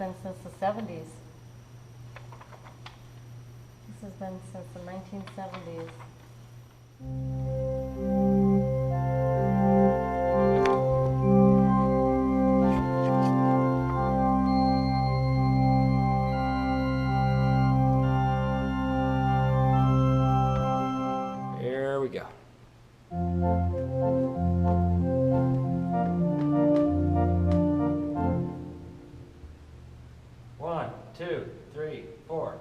been since the 70s. This has been since the 1970s. Here we go. One, two, three, four.